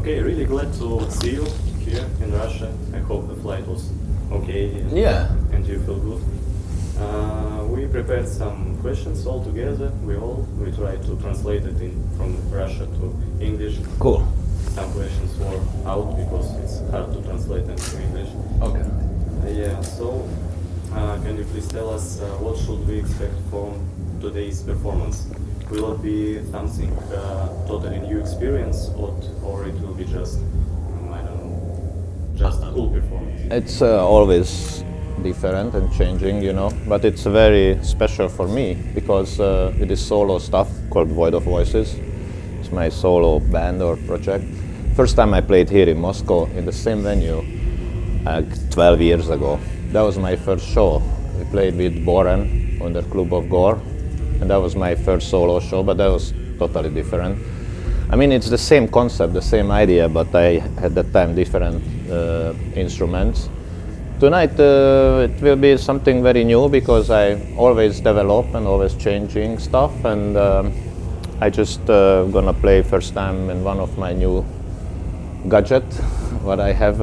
Okay, really glad to see you here in Russia. I hope the flight was okay and you feel good. We prepared some questions all together. We tried to translate it from Russia to English. Cool. Some questions were out because it's hard to translate them to English. Okay. Can you please tell us what should we expect from today's performance? Will it be something totally new experience, or it will be just, I don't know, just a cool performance? It's always different and changing, you know, but it's very special for me because it is solo stuff called Void of Voices. It's my solo band or project. First time I played here in Moscow in the same venue 12 years ago. That was my first show. We played with Boren on the Club of Gore, and that was my first solo show, but that was totally different. I mean, it's the same concept, the same idea, but I had that time different instruments. Tonight it will be something very new because I always develop and always changing stuff, and I just gonna play first time in one of my new gadget what I have.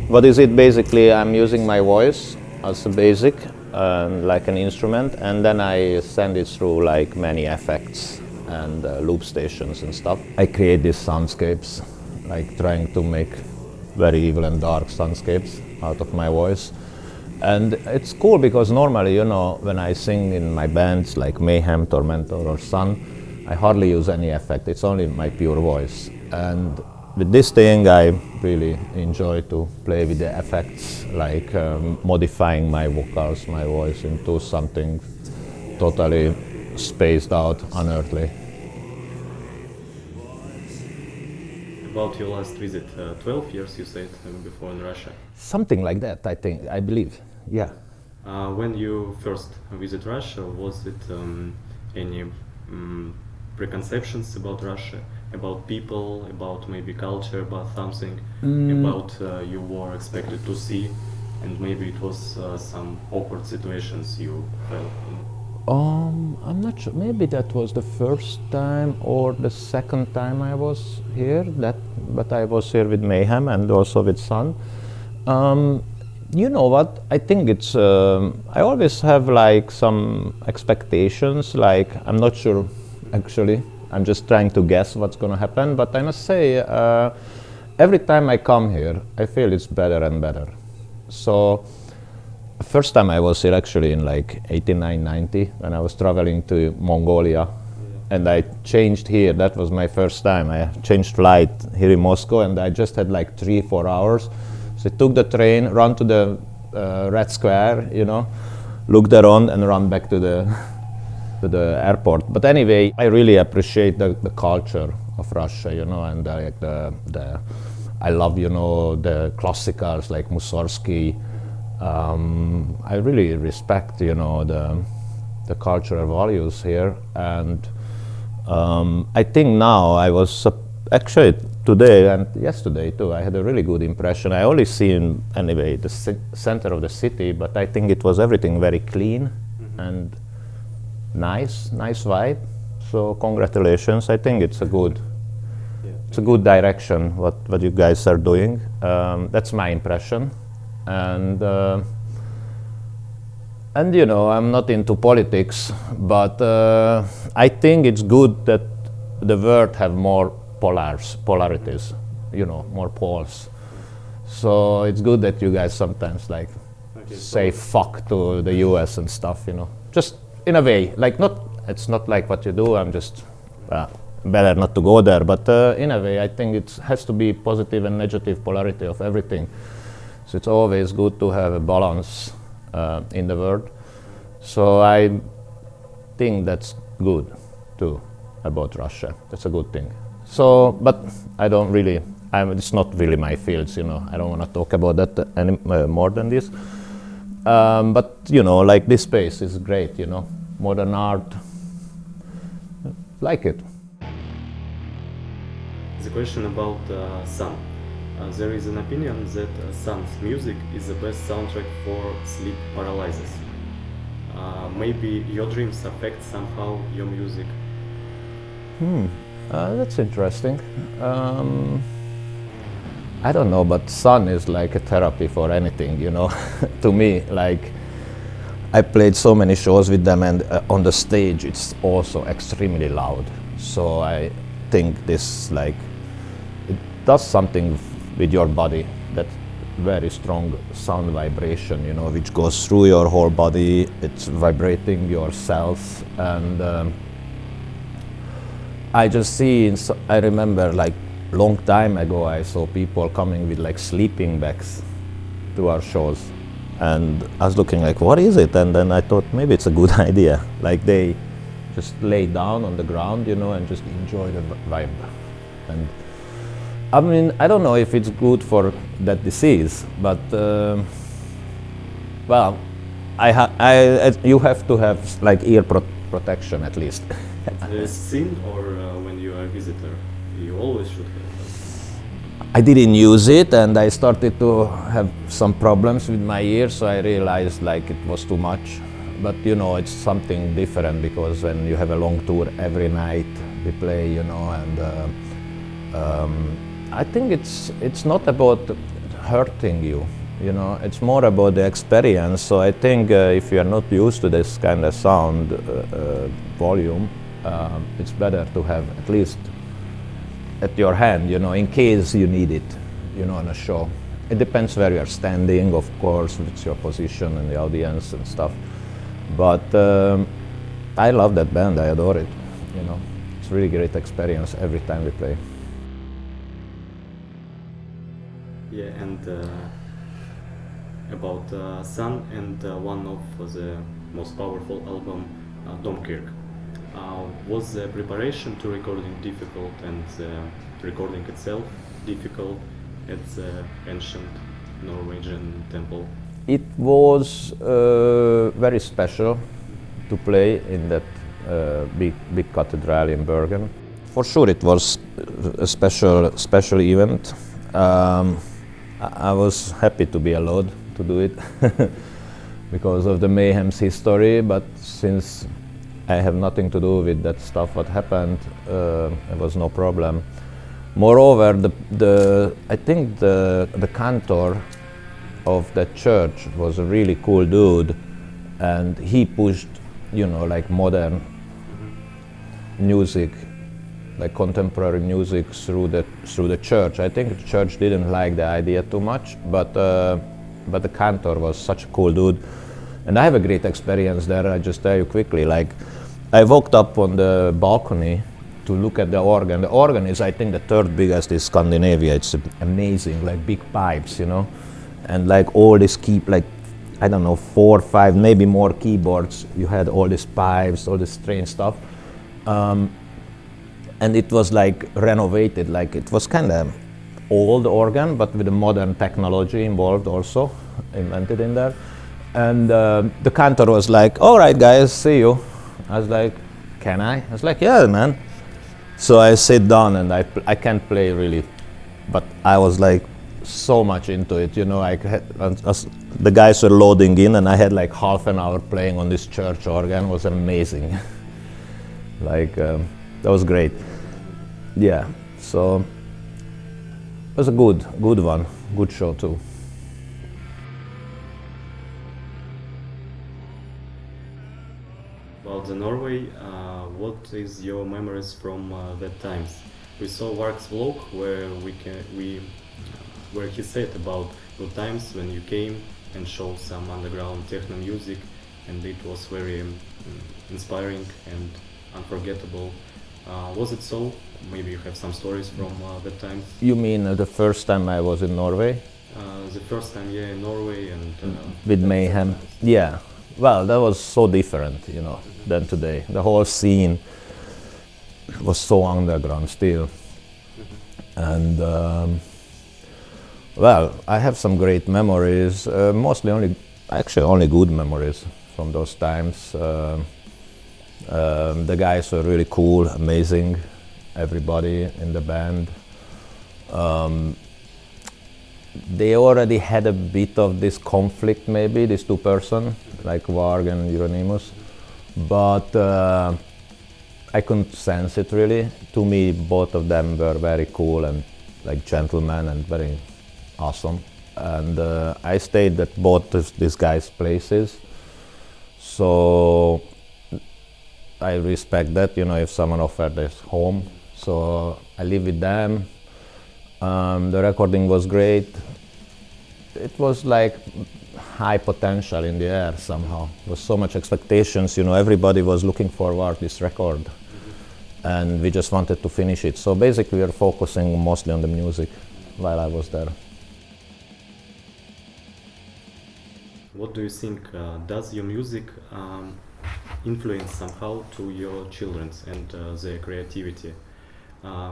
What is it basically? I'm using my voice as a basic, like an instrument, and then I send it through like many effects and loop stations and stuff. I create these soundscapes, like trying to make very evil and dark soundscapes out of my voice. And it's cool because normally, you know, when I sing in my bands like Mayhem, Tormentor or Sunn, I hardly use any effect. It's only my pure voice. And with this thing, I really enjoy to play with the effects, like modifying my vocals, my voice into something totally spaced out, unearthly. About your last visit, 12 years you said before in Russia. Something like that, I believe, yeah. When you first visit Russia, was it any preconceptions about Russia, about people, about maybe culture, about something, about you were expected to see, and maybe it was some awkward situations you felt in? I'm not sure. Maybe that was the first time or the second time I was here. But I was here with Mayhem and also with Sunn. You know what? I think it's. I always have like some expectations. Like I'm not sure. Actually, I'm just trying to guess what's going to happen. But I must say, every time I come here, I feel it's better and better. So. First time I was here actually in like 89, 90 when I was traveling to Mongolia, and I changed here. That was my first time. I changed flight here in Moscow, and I just had like 3-4 hours. So I took the train, ran to the Red Square, you know, looked around and ran back to the airport. But anyway, I really appreciate the culture of Russia, you know, and like I love, you know, the classicals like Mussorgsky. I really respect, you know, the cultural values here, and I think now I was actually today and yesterday too. I had a really good impression. I only seen anyway the center of the city, but I think it was everything very clean and nice vibe. So congratulations. I think it's a good direction what you guys are doing. That's my impression. And you know, I'm not into politics, but I think it's good that the world have more polarities, you know, more poles. So it's good that you guys sometimes like say fuck to the US and stuff, you know, just in a way, like it's not like what you do. I'm just better not to go there, but in a way, I think it has to be positive and negative polarity of everything. So it's always good to have a balance in the world. So I think that's good too about Russia. That's a good thing. So, but I don't really, it's not really my fields, you know. I don't want to talk about that any more than this. But, you know, like this space is great, you know. Modern art, like it. The question about Sunn. There is an opinion that Sunn's music is the best soundtrack for sleep paralysis. Maybe your dreams affect somehow your music. That's interesting. I don't know, but Sunn is like a therapy for anything, you know. To me, like, I played so many shows with them, and on the stage it's also extremely loud. So I think this, like, it does something with your body, that very strong sound vibration, you know, which goes through your whole body. It's vibrating your cells, and I just see, I remember like long time ago I saw people coming with like sleeping bags to our shows, and I was looking like, what is it? And then I thought maybe it's a good idea. Like they just lay down on the ground, you know, and just enjoy the vibe. And I mean, I don't know if it's good for that disease, but well, you have to have like ear protection at least. Scene or when you are a visitor, you always should have. I didn't use it, and I started to have some problems with my ears, so I realized like it was too much. But you know, it's something different, because when you have a long tour every night we play, you know, and I think it's not about hurting you, you know, it's more about the experience. So I think if you are not used to this kind of sound volume, it's better to have at least at your hand, you know, in case you need it, you know, on a show. It depends where you are standing, of course, what's your position in the audience and stuff. But I love that band, I adore it, you know. It's a really great experience every time we play. Yeah, and about Sunn and one of the most powerful album, Domkirk. Was the preparation to recording difficult, and the recording itself difficult at the ancient Norwegian temple? It was very special to play in that big cathedral in Bergen. For sure, it was a special event. I was happy to be allowed to do it because of the Mayhem's history, but since I have nothing to do with that stuff what happened, it was no problem. Moreover, I think the cantor of that church was a really cool dude, and he pushed, you know, like modern music, like contemporary music through the church. I think the church didn't like the idea too much, but the cantor was such a cool dude, and I have a great experience there. I just tell you quickly, like I walked up on the balcony to look at the organ. The organ is, I think, the third biggest in Scandinavia. It's amazing, like big pipes, you know, and like all this like, I don't know, 4 or 5, maybe more keyboards. You had all these pipes, all this strange stuff. And it was like renovated, like it was kind of old organ, but with a modern technology involved also, invented in there. And the cantor was like, all right guys, see you. I was like, can I? I was like, yeah man. So I sit down, and I can't play really, but I was like so much into it, you know. The guys were loading in, and I had like half an hour playing on this church organ. It was amazing. Like that was great. Yeah, so it was a good one, good show too. About the Norway, what is your memories from that times? We saw Vark's vlog where he said about the times when you came and showed some underground techno music, and it was very inspiring and unforgettable. Was it so? Maybe you have some stories from that time. You mean the first time I was in Norway? The first time, yeah, in Norway and with Mayhem. Yeah. Well, that was so different, you know, than today. The whole scene was so underground still. And well, I have some great memories, mostly only good memories from those times. The guys were really cool, amazing, everybody in the band. They already had a bit of this conflict, maybe, these two persons, like Varg and Euronymous. But I couldn't sense it really. To me, both of them were very cool and like gentlemen and very awesome. And I stayed at both of these guys' places. So I respect that, if someone offered this home. So I live with them. The recording was great. It was like high potential in the air somehow. There was so much expectations, everybody was looking forward this record. And we just wanted to finish it. So basically we were focusing mostly on the music while I was there. What do you think, does your music influence somehow to your children and their creativity?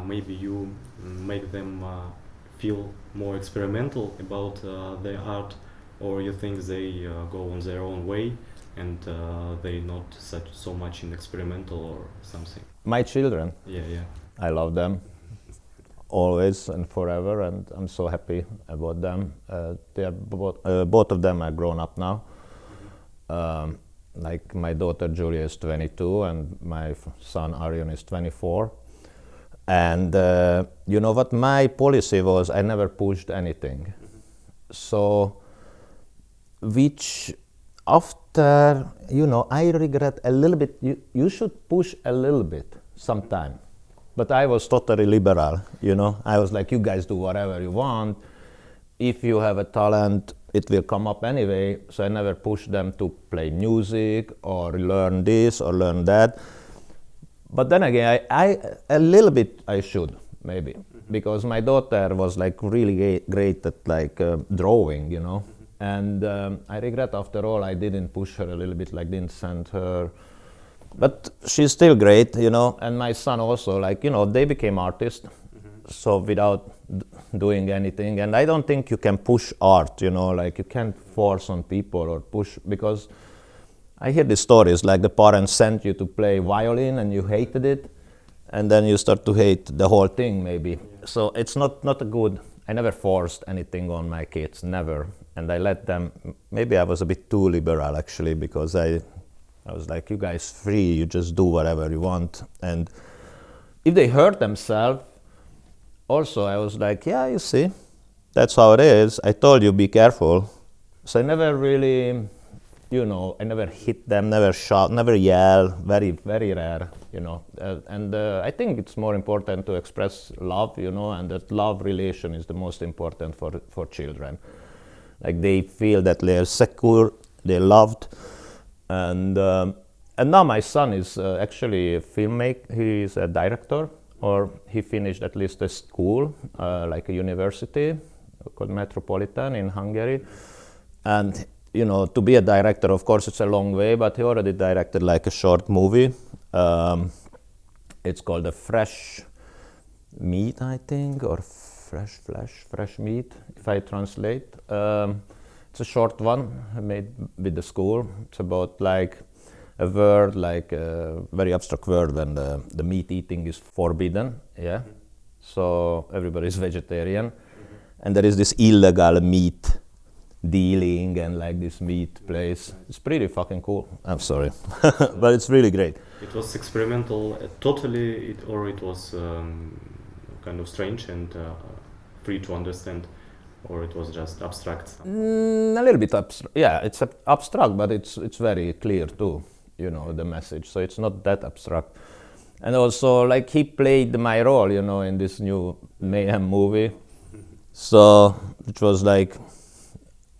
Maybe you make them feel more experimental about their art, or you think they go on their own way and they're not so much in experimental or something? My children? Yeah. I love them always and forever, and I'm so happy about them. They are both of them are grown up now. Like my daughter Julia is 22 and my son Aryan is 24. And you know what my policy was? I never pushed anything. So, which after, I regret a little bit. You should push a little bit sometime. But I was totally liberal, I was like, you guys do whatever you want. If you have a talent, it will come up anyway. So I never pushed them to play music or learn this or learn that. But then again, I a little bit I should, maybe. Because my daughter was like really great at like drawing, And I regret after all I didn't push her a little bit, like didn't send her. But she's still great, and my son also, like, they became artists, so without doing anything. And I don't think you can push art, like you can't force on people or push, because I hear the stories, like the parents sent you to play violin and you hated it, and then you start to hate the whole thing, maybe. So it's not a good, I never forced anything on my kids, never. And I let them, maybe I was a bit too liberal actually, because I was like, you guys free, you just do whatever you want. And if they hurt themselves, also I was like, yeah, you see, that's how it is. I told you, be careful. So I never really, I never hit them, never shout, never yell, very, very rare, and I think it's more important to express love, and that love relation is the most important for children. Like they feel that they're secure, they're loved. And now my son is actually a filmmaker. He is a director, or he finished at least a school, like a university called Metropolitan in Hungary. And to be a director, of course, it's a long way, but he already directed like a short movie. It's called A Fresh Meat, I think, or Fresh Meat, if I translate. It's a short one made with the school. It's about like a word, like a very abstract word when the meat eating is forbidden, yeah? So everybody is vegetarian. And there is this illegal meat dealing and like this meat place. It's pretty fucking cool. I'm sorry, but it's really great. It was experimental totally, or it was kind of strange and free to understand? Or it was just abstract? A little bit abstract. Yeah, it's abstract, but it's very clear too, the message. So it's not that abstract. And also, like, he played my role, in this new Mayhem movie. So it was like,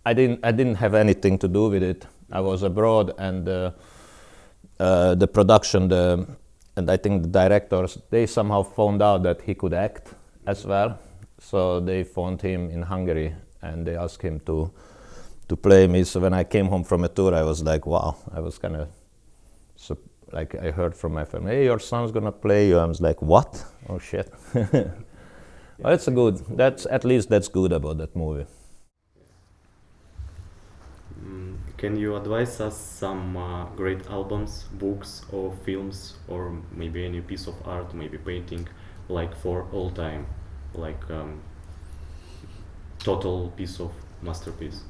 I didn't have anything to do with it. I was abroad, and the production, and I think the directors, they somehow found out that he could act as well. So they phoned him in Hungary and they asked him to play me. So when I came home from a tour, I was like, wow. I was kind of like, I heard from my family, hey, your son's gonna play you. I was like, what? Oh shit. Well, it's at least that's good about that movie. Can you advise us some great albums, books, or films, or maybe any piece of art, maybe painting, like for all time? Like total piece of masterpiece.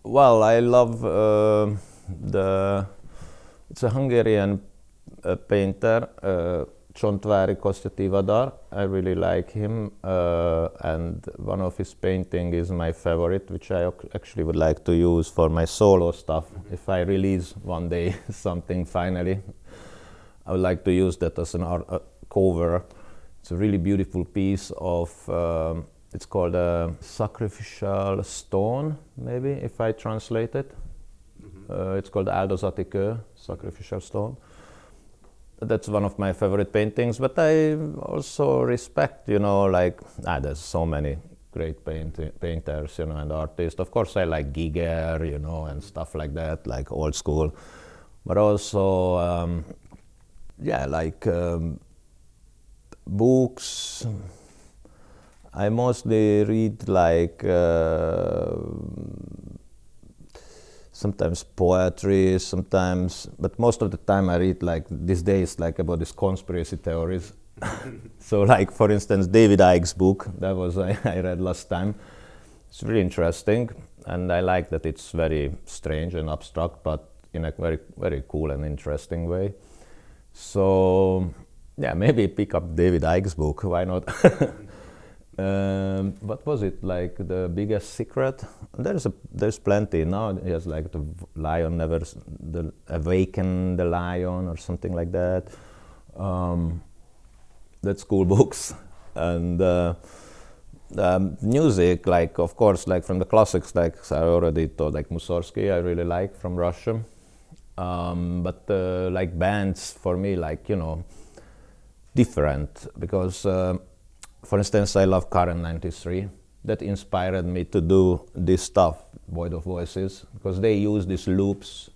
Well, I love it's a Hungarian painter, Csontvári Kosztyativadar. I really like him, and one of his paintings is my favorite, which I actually would like to use for my solo stuff. If I release one day something finally, I would like to use that as an art cover. It's a really beautiful piece of, it's called a sacrificial stone, maybe, if I translate it. It's called áldozati kő, sacrificial stone. That's one of my favorite paintings, but I also respect, you know, like, there's so many great painters, you know, and artists. Of course, I like Giger, you know, and stuff like that, like old school. But also, like books. I mostly read like sometimes poetry, sometimes, but most of the time I read like these days like about these conspiracy theories. So like for instance David Icke's book, that was I read last time. It's really interesting, and I like that it's very strange and abstract, but in a very, very cool and interesting way. So yeah, maybe pick up David Icke's book, why not? What was it, like The Biggest Secret? There's plenty now. He has like the lion awaken the lion or something like that. That's cool books. And music, like of course, like from the classics, like I already told, like Mussorgsky, I really like from Russia. But like bands for me, like, you know, different, because for instance, I love Current 93. That inspired me to do this stuff, Void of Voices, because they use these loops,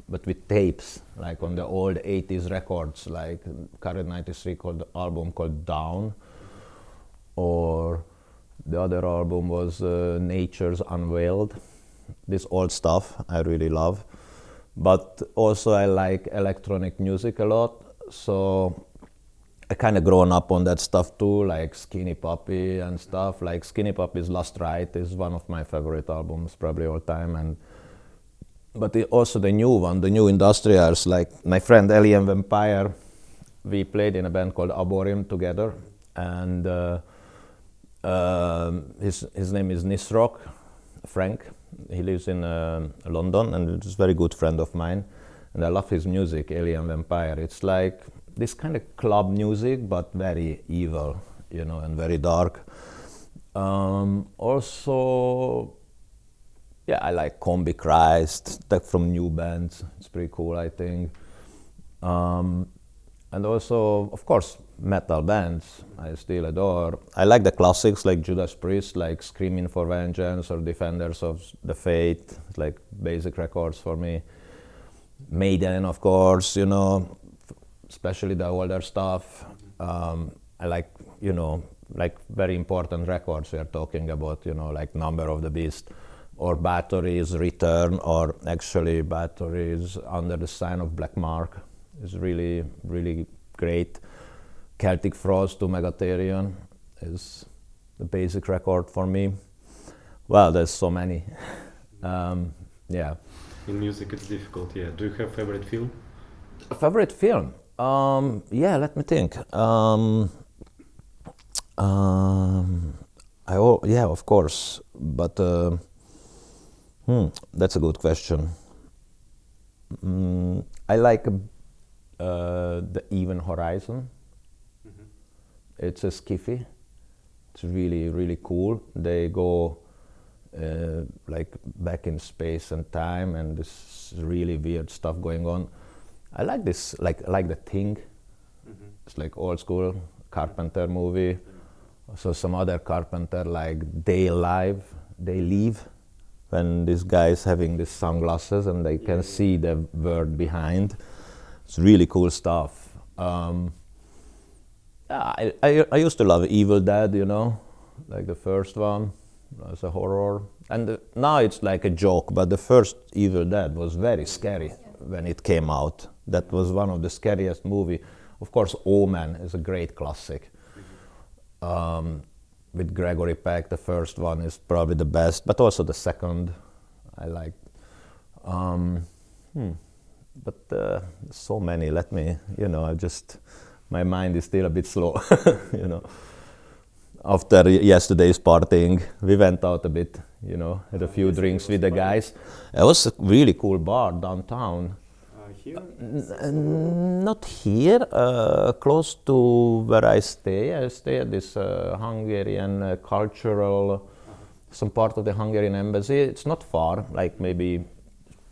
but with tapes, like on the old 80s records, like Current 93 album called Down, or the other album was Nature's Unveiled. This old stuff I really love. But also I like electronic music a lot, so I kind of grown up on that stuff too, like Skinny Puppy and stuff. Like Skinny Puppy's Last Ride is one of my favorite albums, probably all time. But also the new one, the new industrials, like my friend Alien Vampire, we played in a band called Aborim together, and his name is Nisrock, Frank. He lives in London, and he's a very good friend of mine. And I love his music, Alien Vampire. It's like this kind of club music, but very evil, you know, and very dark. Also, yeah, I like Combi Christ, that from new bands. It's pretty cool, I think. And also, of course, metal bands I still adore. I like the classics like Judas Priest, like Screaming for Vengeance or Defenders of the Faith, like basic records for me. Maiden, of course, you know, especially the older stuff. I like, you know, like very important records we are talking about, you know, like Number of the Beast, or Bathory's Return, or actually Bathory's Under the Sign of Black Mark is really, really great. Celtic Frost to Megatherion is the basic record for me. Well, there's so many. Yeah. In music it's difficult, yeah. Do you have favorite film? A favorite film? Yeah, let me think. Yeah, of course, but that's a good question. I like The Even Horizon. It's a skiffy. It's really, really cool. They go like back in space and time, and this really weird stuff going on. I like this, like The Thing. It's like old school Carpenter movie. So some other Carpenter, like They Leave, when this guy is having these sunglasses and they can see the world behind. It's really cool stuff. I used to love Evil Dead, you know, like the first one as a horror. And now it's like a joke, but the first Evil Dead was very scary when it came out. That was one of the scariest movies. Of course, Omen is a great classic. With Gregory Peck, the first one is probably the best, but also the second I liked. but so many. Let me, my mind is still a bit slow, After yesterday's partying, we went out a bit, had a few drinks with the guys. It was a really cool bar downtown. Here? Not here, close to where I stay. I stay at this Hungarian cultural, some part of the Hungarian embassy. It's not far, like maybe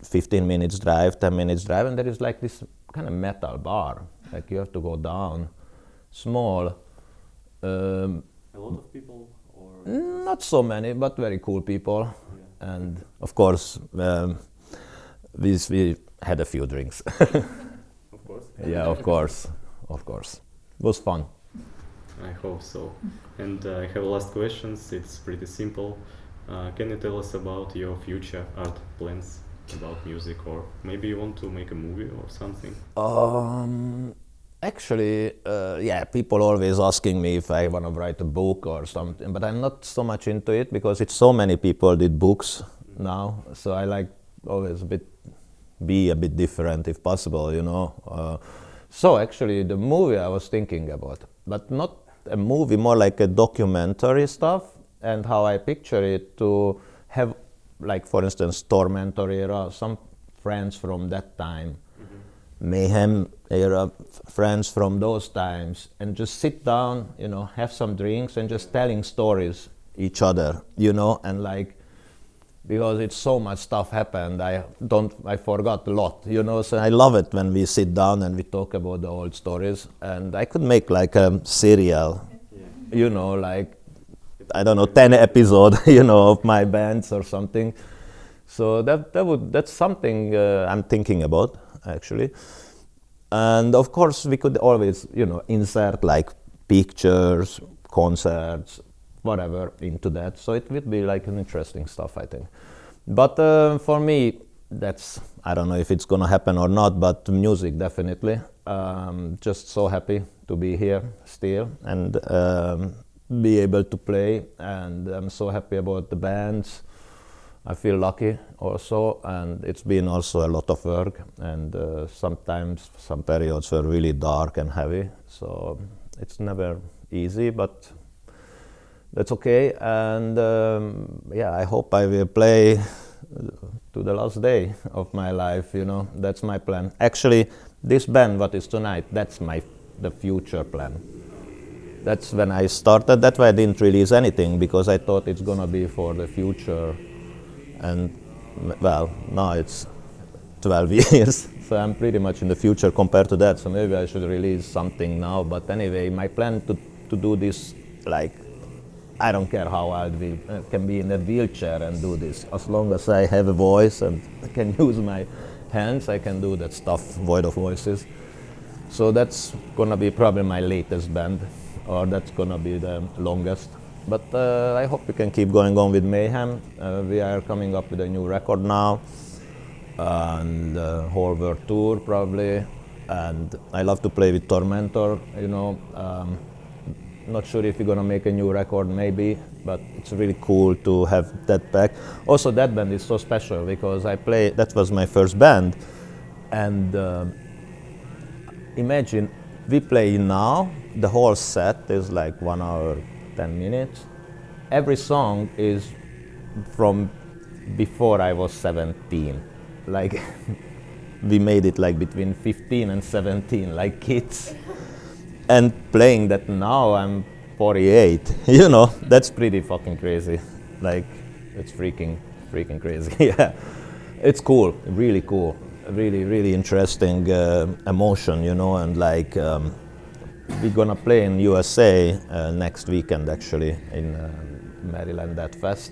15 minutes drive, 10 minutes drive, and there is like this kind of metal bar. Like you have to go down, small. A lot of people? Or Not so many, but very cool people. Yeah. And of course, we had a few drinks. Of course. Yeah, of course. It was fun. I hope so. And I have last questions. It's pretty simple. Can you tell us about your future art plans about music, or maybe you want to make a movie or something? Actually, people always asking me if I want to write a book or something, but I'm not so much into it because it's so many people did books now. So I like always be a bit different if possible, So actually, the movie I was thinking about, but not a movie, more like a documentary stuff, and how I picture it to have, like for instance, Tormentor era, some friends from that time. Mayhem era friends from those times, and just sit down, have some drinks and just telling stories each other, and like, because it's so much stuff happened, I forgot a lot, so I love it when we sit down and we talk about the old stories, and I could make like a serial, like, I don't know, 10 episode, of my bands or something. So that's something I'm thinking about, actually. And of course, we could always, insert like pictures, concerts, whatever into that. So it would be like an interesting stuff, I think. But for me, I don't know if it's gonna happen or not, but music definitely. Just so happy to be here still and be able to play. And I'm so happy about the bands. I feel lucky also, and it's been also a lot of work, and sometimes some periods were really dark and heavy, so it's never easy, but that's okay. And I hope I will play to the last day of my life, that's my plan. Actually, this band, what is tonight, that's the future plan. That's when I started, that's why I didn't release anything, because I thought it's gonna be for the future. And well, now it's 12 years, so I'm pretty much in the future compared to that, so maybe I should release something now. But anyway, my plan to do this, like, I don't care how old we can be in a wheelchair and do this. As long as I have a voice and I can use my hands, I can do that stuff, Void of Voices. So that's gonna be probably my latest band, or that's gonna be the longest. But I hope we can keep going on with Mayhem. We are coming up with a new record now, and whole world tour probably. And I love to play with Tormentor, Not sure if we're gonna make a new record, maybe, but it's really cool to have that back. Also, that band is so special because that was my first band. And imagine, we play now, the whole set is like 1 hour, 10 minutes. Every song is from before I was 17. Like, we made it like between 15 and 17, like kids. And playing that now, I'm 48, that's pretty fucking crazy. Like, it's freaking crazy, yeah. It's cool, really cool, really, really interesting emotion, and like, we're gonna play in USA next weekend, actually, in Maryland at Fest,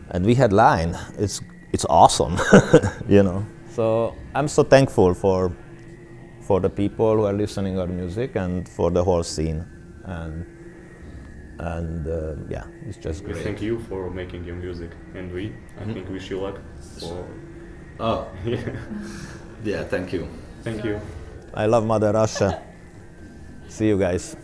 and we headline. It's awesome, So I'm so thankful for the people who are listening our music and for the whole scene, and it's just great. We thank you for making your music, and I think wish you luck for. Oh, yeah, thank you. Thank you. I love Mother Russia. See you guys.